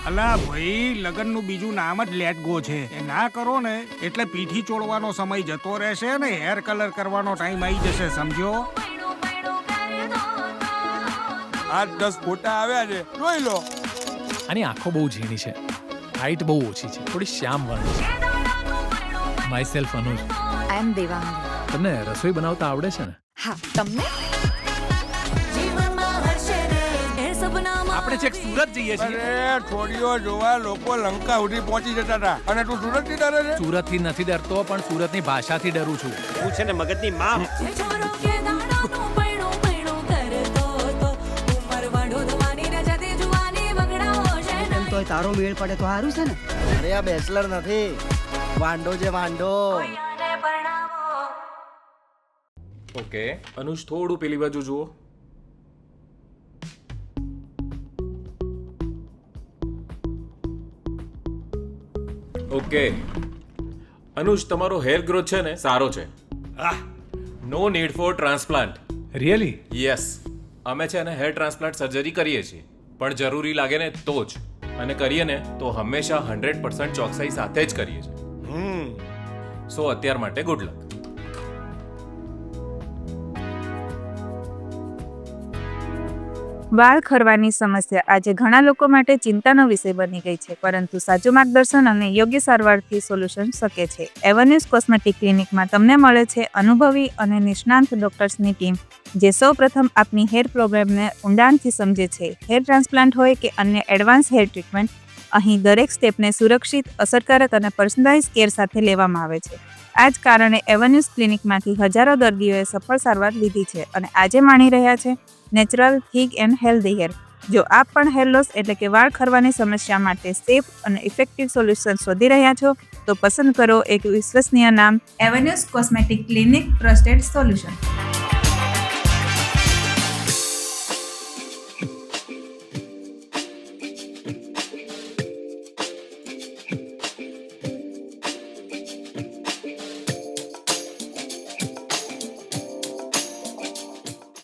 અલા ભાઈ, લગનનું બીજું નામ જ લેટ ગો છે. એ ના કરો ને એટલે પીઠી ચોળવાનો સમય જતો રહેશે ને હેર કલર કરવાનો ટાઈમ આવી જશે, સમજો? 8-10 ફોટા આવ્યા છે, જોઈ લો. આની આંખો બહુ ઝીણી છે, હાઈટ બહુ ઓછી છે, થોડી શ્યામ વર્ણ છે. માય સેલ્ફ અનુજ. આઈ એમ દેવાંગી. તમને રસોઈ બનાવતા આવડે છે ને? હા, તમને? આપણે છેક સુરત જઈએ છીએ. અરે છોડીઓ જોવા લોકો લંકા સુધી પહોંચી જતા હતા અને તું સુરત થી ડરે છે? સુરતથી નથી ડરતો, પણ સુરતની ભાષાથી ડરું છું. હું છે ને મગજની માં. તો તારો મેળ પડે તો સારું છે ને. અરે આ બેચલર નથી, વાંડો છે વાંડો. ઓકે અનુજ, થોડું પેલી બાજુ જુઓ. ઓકે અનુજ, તમારો હેર ગ્રોથ છે ને સારો છે. No need for transplant. Really? Yes, અમે છે ને હેર ટ્રાન્સપ્લાન્ટ સર્જરી કરીએ છીએ, પણ જરૂરી લાગે ને તો જ. અને કરીએ ને તો હંમેશા 100% ચોકસાઈ સાથે જ કરીએ છીએ. સો અત્યાર માટે ગુડ લક. વાળ ખરવાની સમસ્યા આજે ઘણા લોકો માટે ચિંતાનો વિષય બની ગઈ છે, પરંતુ સાચું માર્ગદર્શન અને યોગ્ય સારવારથી સોલ્યુશન શક્ય છે. એવન્યુઝ કોસ્મેટિક ક્લિનિકમાં તમને મળે છે અનુભવી અને નિષ્ણાંત ડોક્ટર્સની ટીમ, જે સૌપ્રથમ આપની હેર પ્રોબ્લેમને ઊંડાણથી સમજે છે. હેર ટ્રાન્સપ્લાન્ટ હોય કે અન્ય એડવાન્સ હેર ટ્રીટમેન્ટ, અહીં દરેક સ્ટેપને સુરક્ષિત, અસરકારક અને પર્સનલાઇઝ કેર સાથે લેવામાં આવે છે. આ જ કારણે એવન્યુઝ ક્લિનિકમાંથી હજારો દર્દીઓએ સફળ સારવાર લીધી છે અને આજે માણી રહ્યા છે natural, thick and healthy hair. જો આપ પણ હેર લોસ એટલે કે વાળ ખરવાની સમસ્યા માટે સેફ અને ઇફેક્ટિવ સોલ્યુશન શોધી રહ્યા છો, તો પસંદ કરો એક વિશ્વસનીય નામ, એવન્યુઝ કોસ્મેટિક ક્લિનિક, ટ્રસ્ટેડ સોલ્યુશન.